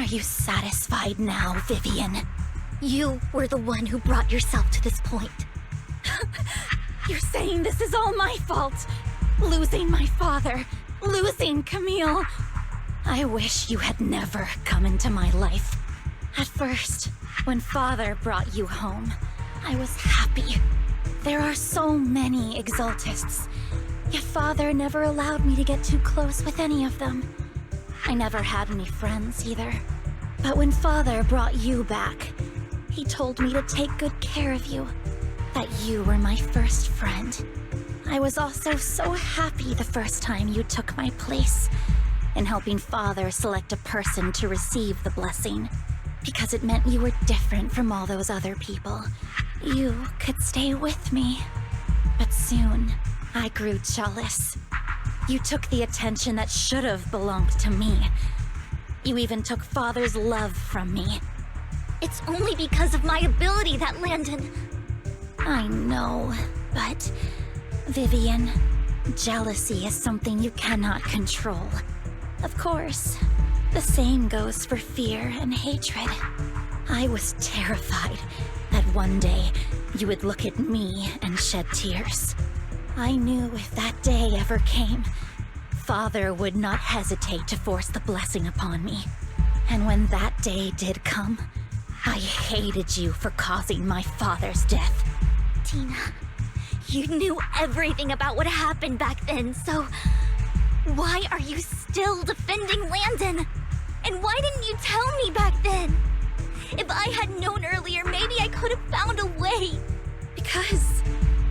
Are you satisfied now, Vivian? You were the one who brought yourself to this point. You're saying this is all my fault? Losing my father, losing Camille. I wish you had never come into my life. At first, when Father brought you home, I was happy. There are so many Exaltists, yet Father never allowed me to get too close with any of them. I never had any friends either. But when Father brought you back, he told me to take good care of you, that you were my first friend. I was also so happy the first time you took my place in helping Father select a person to receive the blessing, because it meant you were different from all those other people. You could stay with me. But soon, I grew jealous. You took the attention that should have belonged to me. You even took Father's love from me. It's only because of my ability that Landon... I know, but... Vivian, jealousy is something you cannot control. Of course, the same goes for fear and hatred. I was terrified that one day you would look at me and shed tears. I knew if that day ever came, Father would not hesitate to force the blessing upon me. And when that day did come, I hated you for causing my father's death. Tina, you knew everything about what happened back then, so... why are you still defending Landon? And why didn't you tell me back then? If I had known earlier, maybe I could have found a way. Because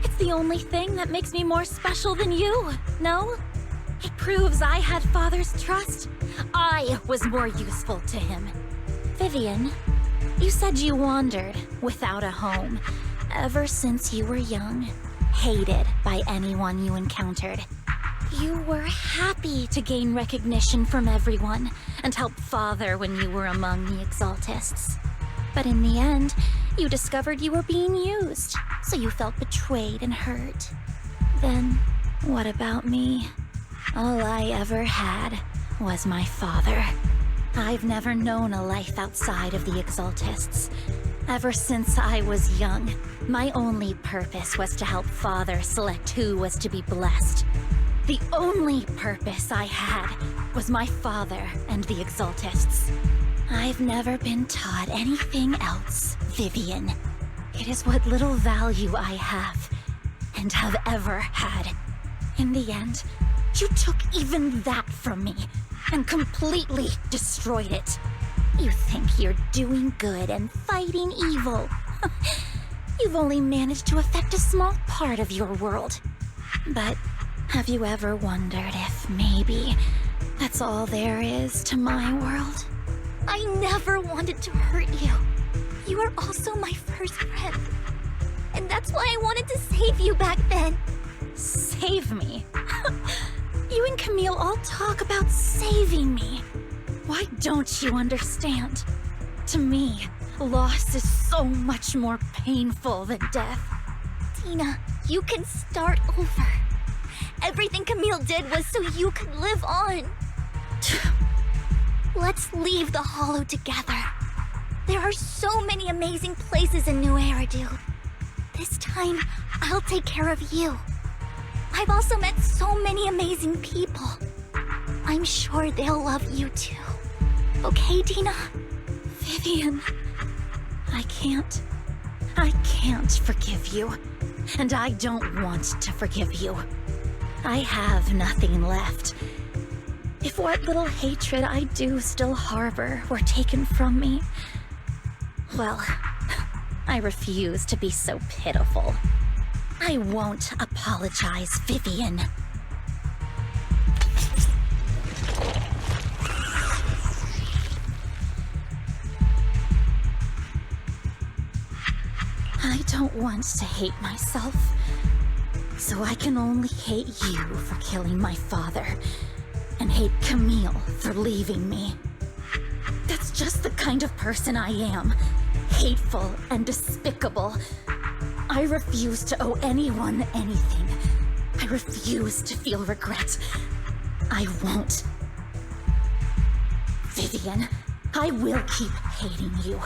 it's the only thing that makes me more special than you, no? It proves I had Father's trust. I was more useful to him. Vivian, you said you wandered without a home ever since you were young, hated by anyone you encountered. You were happy to gain recognition from everyone and help Father when you were among the Exaltists. But in the end, you discovered you were being used, so you felt betrayed and hurt. Then, what about me? All I ever had was my father. I've never known a life outside of the Exaltists. Ever since I was young, my only purpose was to help Father select who was to be blessed. The only purpose I had was my father and the Exaltists. I've never been taught anything else, Vivian. It is what little value I have, and have ever had. In the end, you took even that from me, and completely destroyed it. You think you're doing good and fighting evil. You've only managed to affect a small part of your world. But have you ever wondered if maybe that's all there is to my world? I never wanted to hurt you. You were also my first friend. And that's why I wanted to save you back then. Save me? You and Camille all talk about saving me. Why don't you understand? To me, loss is so much more painful than death. Tina, you can start over. Everything Camille did was so you could live on. Let's leave the Hollow together. There are so many amazing places in New Eridu. This time, I'll take care of you. I've also met so many amazing people. I'm sure they'll love you too. Okay, Tina? Vivian, I can't forgive you. And I don't want to forgive you. I have nothing left. If what little hatred I do still harbor were taken from me, well, I refuse to be so pitiful. I won't apologize, Vivian. I don't want to hate myself, so I can only hate you for killing my father, and hate Camille for leaving me. That's just the kind of person I am. Hateful and despicable. I refuse to owe anyone anything. I refuse to feel regret. I won't. Vivian, I will keep hating you.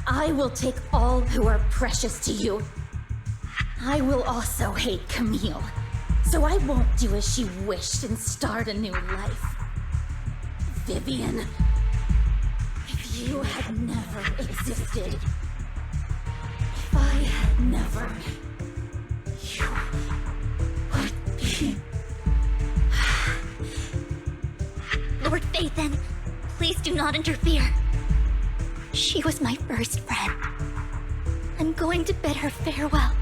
I will take all who are precious to you. I will also hate Camille. So I won't do as she wished and start a new life. Vivian, if you had never existed, if I had never, you would be... Lord Phaethon, please do not interfere. She was my first friend. I'm going to bid her farewell.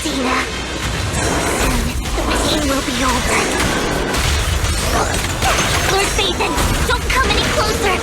Dina, soon the pain will be over. Lord Phaethon, don't come any closer!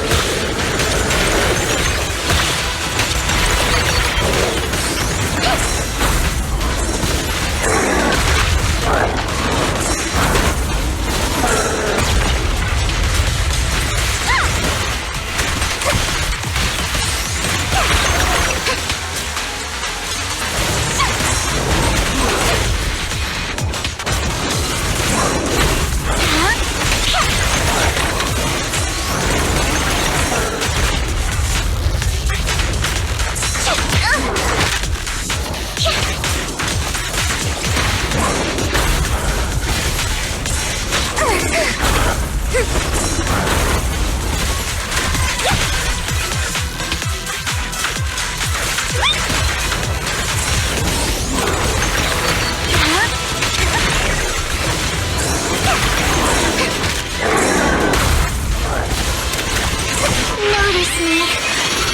Notice me,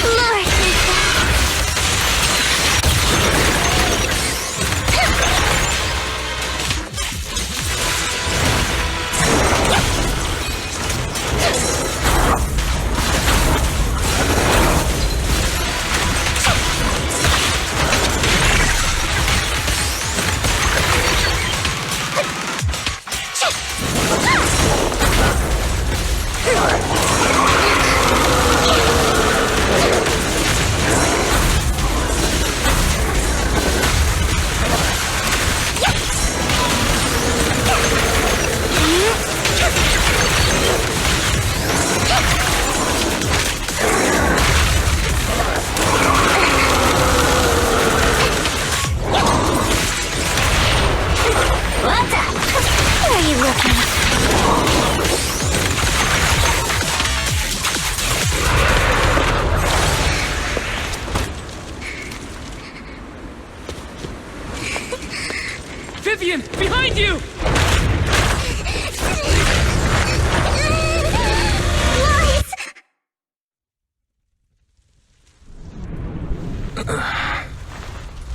Lord Phaethon. Where are you looking? Vivian, behind you! Lies!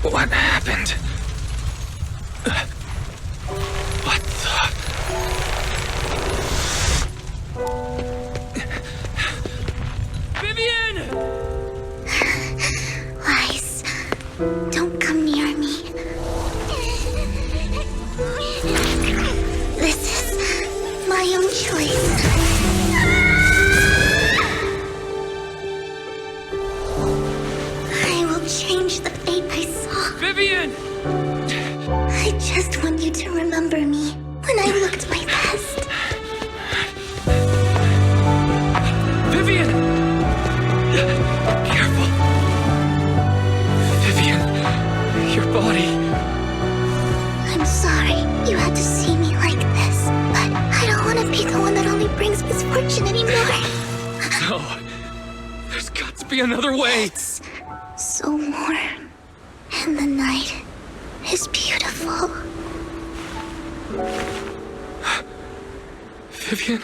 What happened? What the... Vivian! Lies. Don't come near me. This is my own choice. I will change the fate I saw. Vivian! I just want you to remember me when I looked my best. Vivian! Careful. Vivian, your body. I'm sorry you had to see me like this, but I don't want to be the one that only brings misfortune anymore. No. There's got to be another way. It's so warm, and the night is beautiful. Vivian?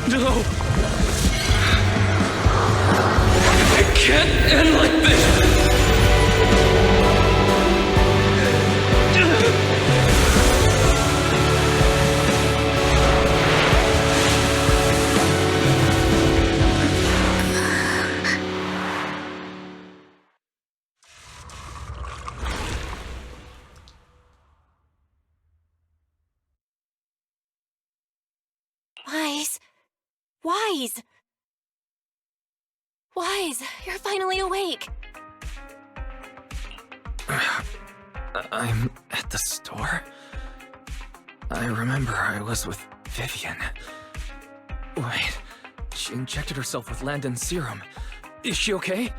No! It can't end like this! Wise! Wise, you're finally awake! I'm at the store. I remember I was with Vivian. Wait, she injected herself with Landon's serum. Is she okay?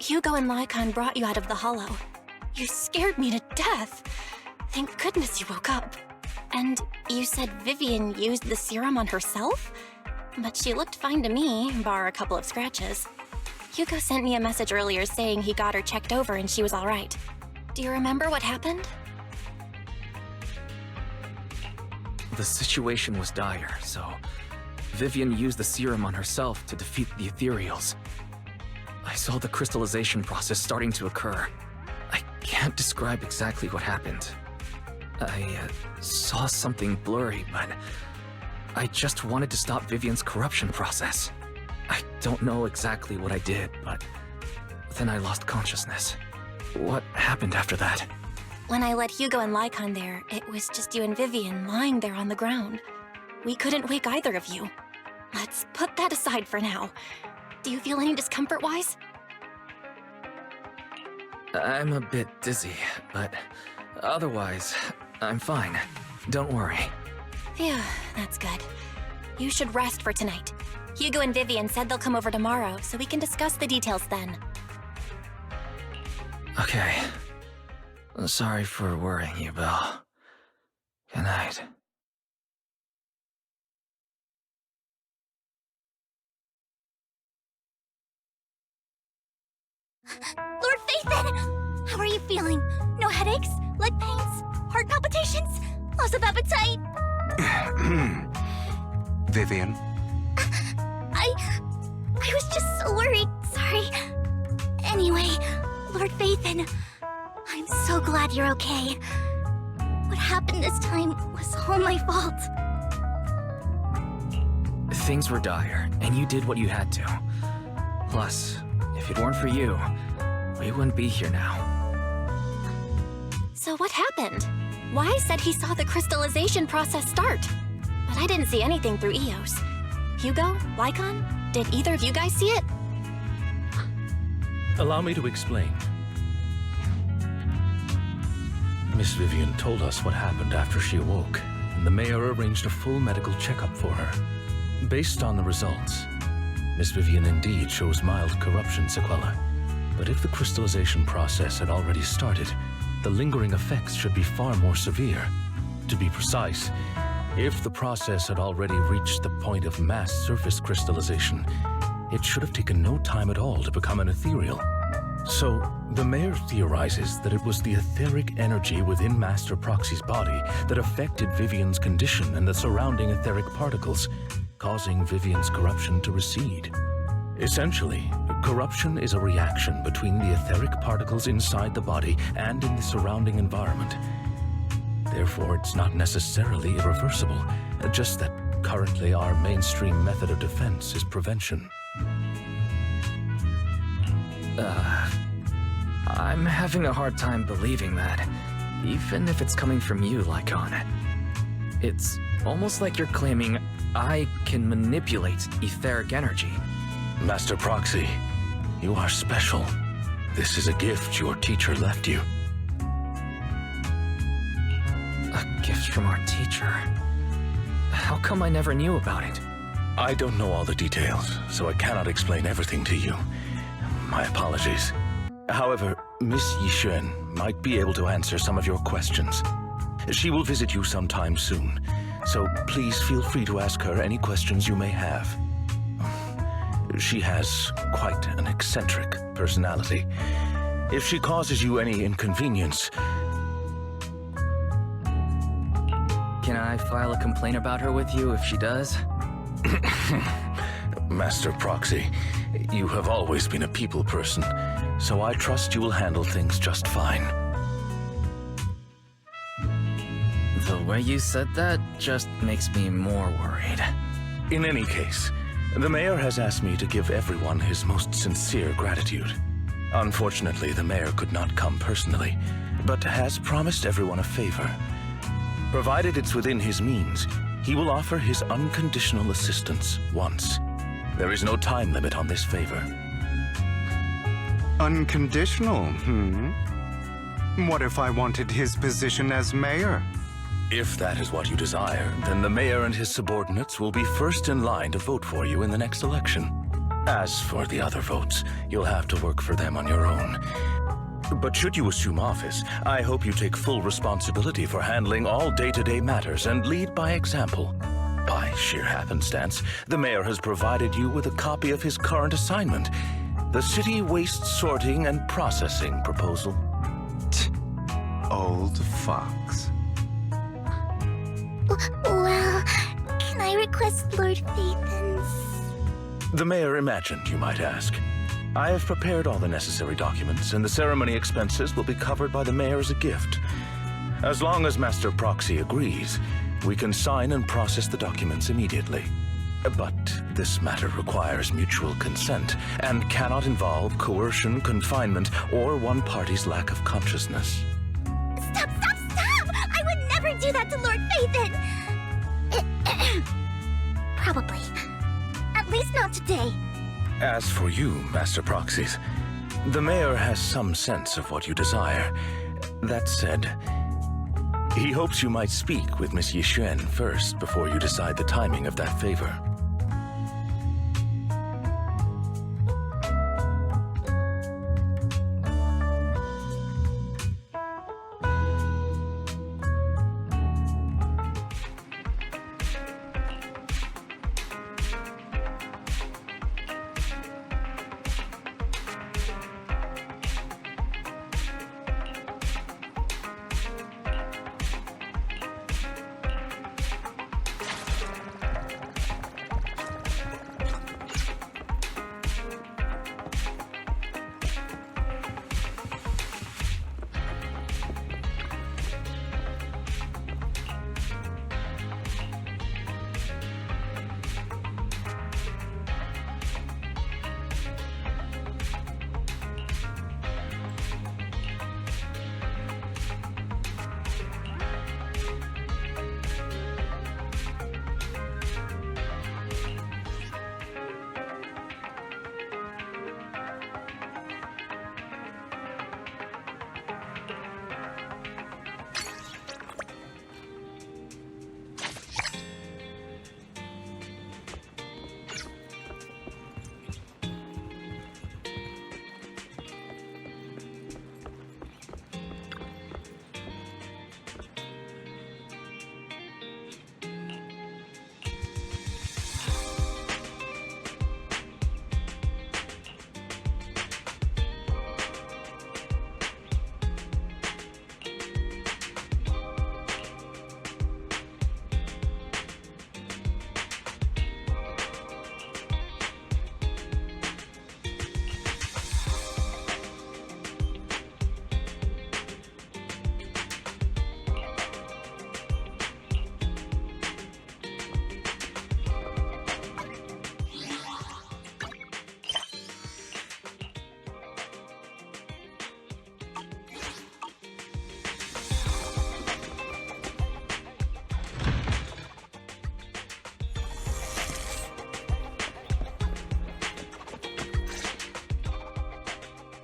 Hugo and Lycon brought you out of the hollow. You scared me to death. Thank goodness you woke up. And you said Vivian used the serum on herself? But she looked fine to me, bar a couple of scratches. Hugo sent me a message earlier saying he got her checked over and she was all right. Do you remember what happened? The situation was dire, so Vivian used the serum on herself to defeat the ethereals. I saw the crystallization process starting to occur. I can't describe exactly what happened. I saw something blurry, but I just wanted to stop Vivian's corruption process. I don't know exactly what I did, but then I lost consciousness. What happened after that? When I let Hugo and Lycon there, it was just you and Vivian lying there on the ground. We couldn't wake either of you. Let's put that aside for now. Do you feel any discomfort-wise? I'm a bit dizzy, but otherwise, I'm fine. Don't worry. Phew, that's good. You should rest for tonight. Hugo and Vivian said they'll come over tomorrow, so we can discuss the details then. Okay. Sorry for worrying you, Belle. Good night. Lord Phaethon! How are you feeling? No headaches? Leg pains? Heart palpitations? Loss of appetite? Vivian? I was just so worried. Sorry. Anyway, Lord Phaethon, I'm so glad you're okay. What happened this time was all my fault. Things were dire, and you did what you had to. Plus, if it weren't for you, we wouldn't be here now. So what happened? Wise said he saw the crystallization process start. But I didn't see anything through EOS. Hugo? Lycon? Did either of you guys see it? Allow me to explain. Miss Vivian told us what happened after she awoke, and the mayor arranged a full medical checkup for her. Based on the results, Miss Vivian indeed shows mild corruption sequelae. But if the crystallization process had already started, the lingering effects should be far more severe. To be precise, if the process had already reached the point of mass surface crystallization, it should have taken no time at all to become an ethereal. So, the mayor theorizes that it was the etheric energy within Master Proxy's body that affected Vivian's condition and the surrounding etheric particles, causing Vivian's corruption to recede. Essentially, corruption is a reaction between the etheric particles inside the body and in the surrounding environment. Therefore, it's not necessarily irreversible, just that currently our mainstream method of defense is prevention. I'm having a hard time believing that, even if it's coming from you, Lycon. It's almost like you're claiming I can manipulate etheric energy. Master Proxy, you are special. This is a gift your teacher left you. A gift from our teacher? How come I never knew about it? I don't know all the details, so I cannot explain everything to you. My apologies. However, Miss Yixuan might be able to answer some of your questions. She will visit you sometime soon, so please feel free to ask her any questions you may have. She has quite an eccentric personality. If she causes you any inconvenience... Can I file a complaint about her with you if she does? Master Proxy, you have always been a people person, so I trust you will handle things just fine. The way you said that just makes me more worried. In any case, the mayor has asked me to give everyone his most sincere gratitude. Unfortunately, the mayor could not come personally, but has promised everyone a favor. Provided it's within his means, He will offer his unconditional assistance once. There is no time limit on this favor. Unconditional, What if I wanted his position as mayor? If that is what you desire, then the mayor and his subordinates will be first in line to vote for you in the next election. As for the other votes, you'll have to work for them on your own. But should you assume office, I hope you take full responsibility for handling all day-to-day matters and lead by example. By sheer happenstance, the mayor has provided you with a copy of his current assignment, the City Waste Sorting and Processing proposal. Old fox. Well, can I request Lord Phaethon's? The mayor imagined, you might ask. I have prepared all the necessary documents, and the ceremony expenses will be covered by the mayor as a gift. As long as Master Proxy agrees, we can sign and process the documents immediately. But this matter requires mutual consent and cannot involve coercion, confinement, or one party's lack of consciousness. Stop! I would never do that to Lord Phaethon! Probably. At least not today. As for you, Master Proxies, the mayor has some sense of what you desire. That said, he hopes you might speak with Miss Yixuan first before you decide the timing of that favor.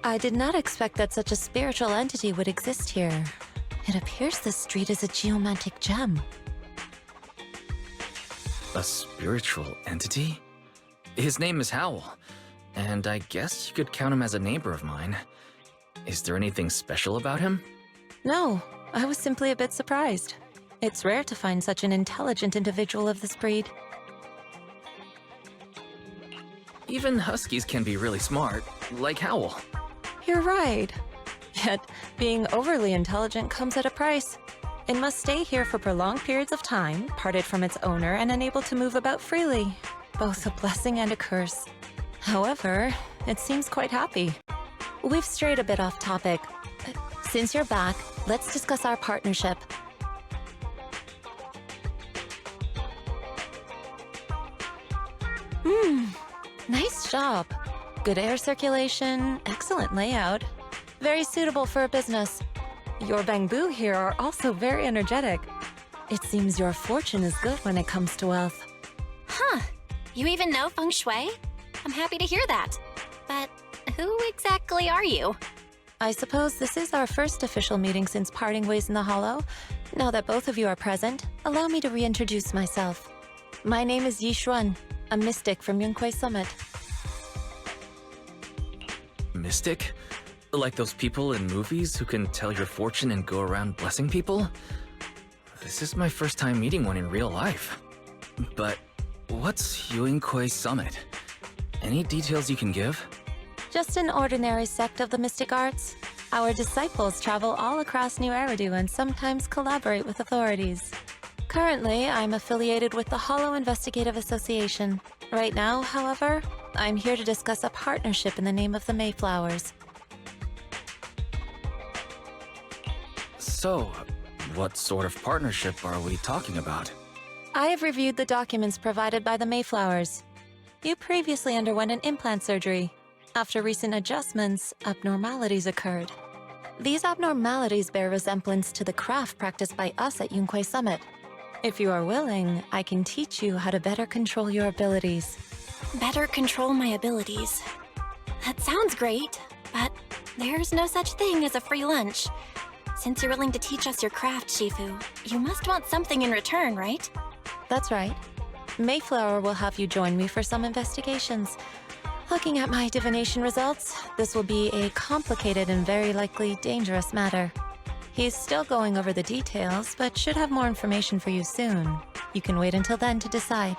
I did not expect that such a spiritual entity would exist here. It appears this street is a geomantic gem. A spiritual entity? His name is Howl, and I guess you could count him as a neighbor of mine. Is there anything special about him? No, I was simply a bit surprised. It's rare to find such an intelligent individual of this breed. Even huskies can be really smart, like Howl. You're right. Yet, being overly intelligent comes at a price. It must stay here for prolonged periods of time, parted from its owner and unable to move about freely. Both a blessing and a curse. However, it seems quite happy. We've strayed a bit off topic. Since you're back, let's discuss our partnership. Nice job. Good air circulation, excellent layout. Very suitable for a business. Your bamboo here are also very energetic. It seems your fortune is good when it comes to wealth. Huh. You even know feng shui? I'm happy to hear that. But who exactly are you? I suppose this is our first official meeting since parting ways in the Hollow. Now that both of you are present, allow me to reintroduce myself. My name is Yi Xuan, a mystic from Yunquei Summit. Mystic? Like those people in movies who can tell your fortune and go around blessing people? This is my first time meeting one in real life. But what's Yunquei Summit? Any details you can give? Just an ordinary sect of the mystic arts. Our disciples travel all across New Eridu and sometimes collaborate with authorities. Currently, I'm affiliated with the Hollow Investigative Association. Right now, however, I'm here to discuss a partnership in the name of the Mayflowers. So, what sort of partnership are we talking about? I have reviewed the documents provided by the Mayflowers. You previously underwent an implant surgery. After recent adjustments, abnormalities occurred. These abnormalities bear resemblance to the craft practiced by us at Yunquei Summit. If you are willing, I can teach you how to better control your abilities. Better control my abilities. That sounds great, but there's no such thing as a free lunch. Since you're willing to teach us your craft, Shifu, you must want something in return, right? That's right. Mayflower will have you join me for some investigations. Looking at my divination results, this will be a complicated and very likely dangerous matter. He's still going over the details, but should have more information for you soon. You can wait until then to decide.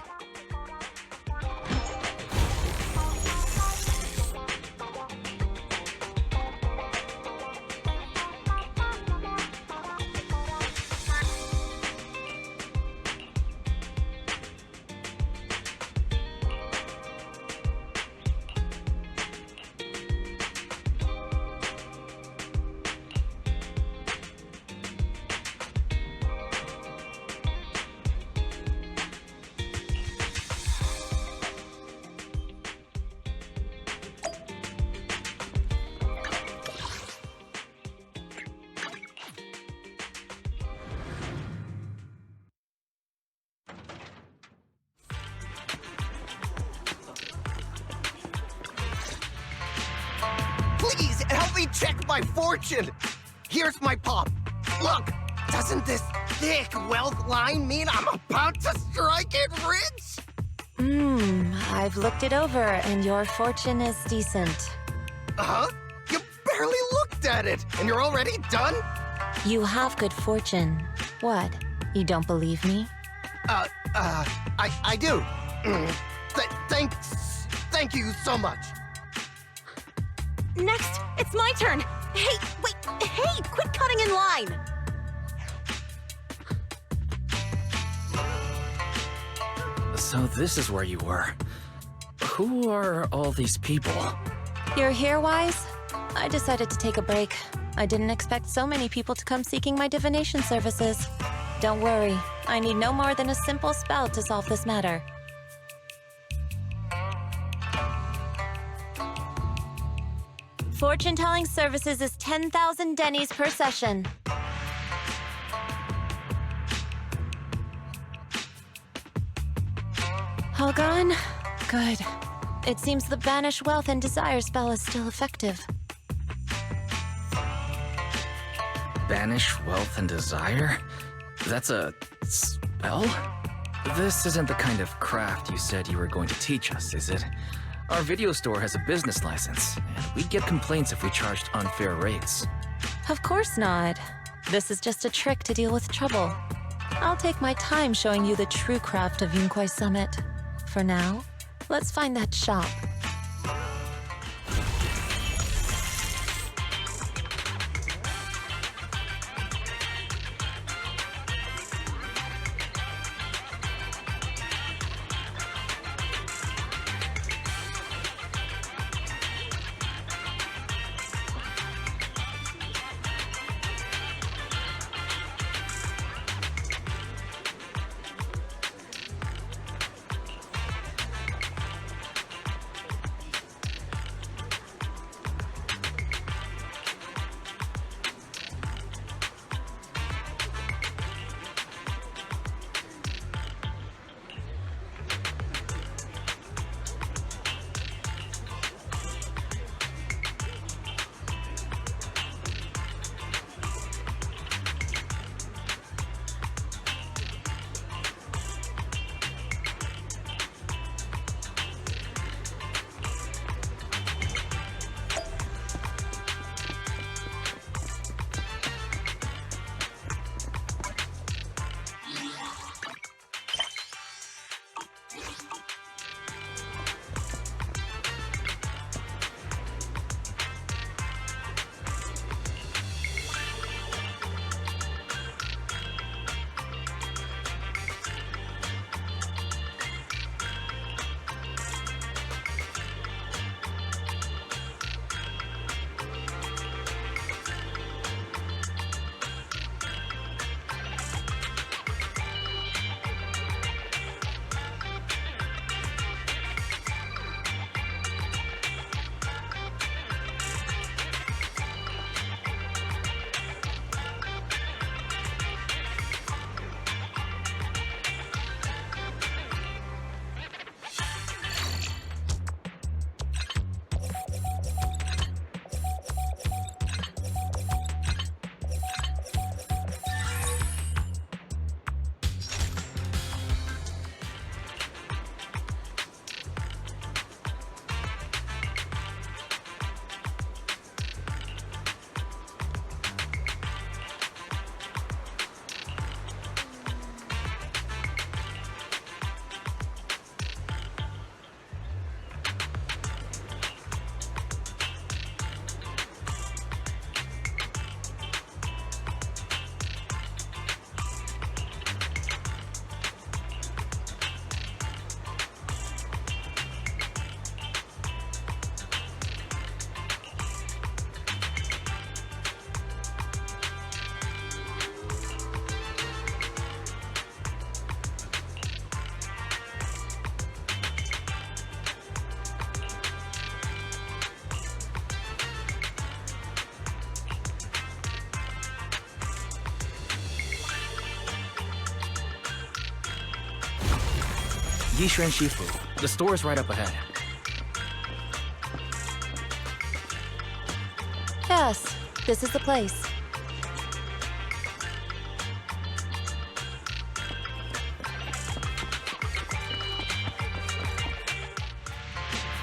Please help me check my fortune! Here's my palm. Look, doesn't this thick wealth line mean I'm about to strike it rich? I've looked it over, and your fortune is decent. Huh? You barely looked at it, and you're already done? You have good fortune. What? You don't believe me? I do. Thank you so much. Next, it's my turn. Hey, wait, hey, quit cutting in line. So this is where you were. Who are all these people? You're here, Wise? I decided to take a break. I didn't expect so many people to come seeking my divination services. Don't worry, I need no more than a simple spell to solve this matter. Fortune-telling services is 10,000 dennies per session. All gone? Good. It seems the Banish Wealth and Desire spell is still effective. Banish wealth and desire? That's a spell? This isn't the kind of craft you said you were going to teach us, is it? Our video store has a business license, and we'd get complaints if we charged unfair rates. Of course not. This is just a trick to deal with trouble. I'll take my time showing you the true craft of Yunquei Summit. For now, let's find that shop. Yishuan Shifu. The store is right up ahead. Yes, this is the place.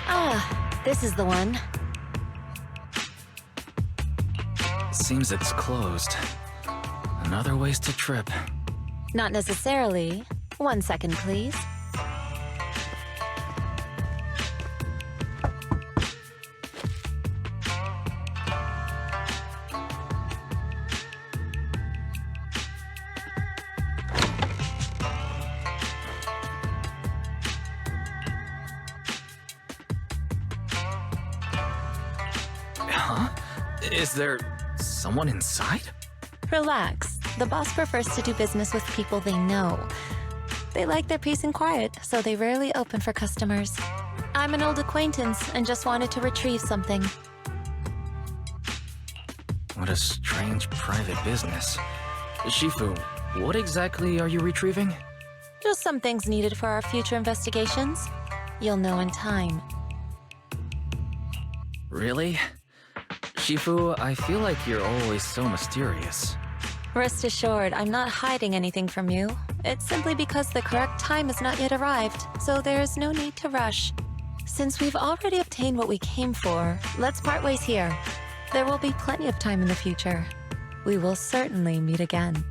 Ah, this is the one. Seems it's closed. Another wasted trip. Not necessarily. 1 second, please. Huh? Is there someone inside? Relax. The boss prefers to do business with people they know. They like their peace and quiet, so they rarely open for customers. I'm an old acquaintance and just wanted to retrieve something. What a strange private business. Shifu, what exactly are you retrieving? Just some things needed for our future investigations. You'll know in time. Really? Shifu, I feel like you're always so mysterious. Rest assured, I'm not hiding anything from you. It's simply because the correct time has not yet arrived, so there is no need to rush. Since we've already obtained what we came for, let's part ways here. There will be plenty of time in the future. We will certainly meet again.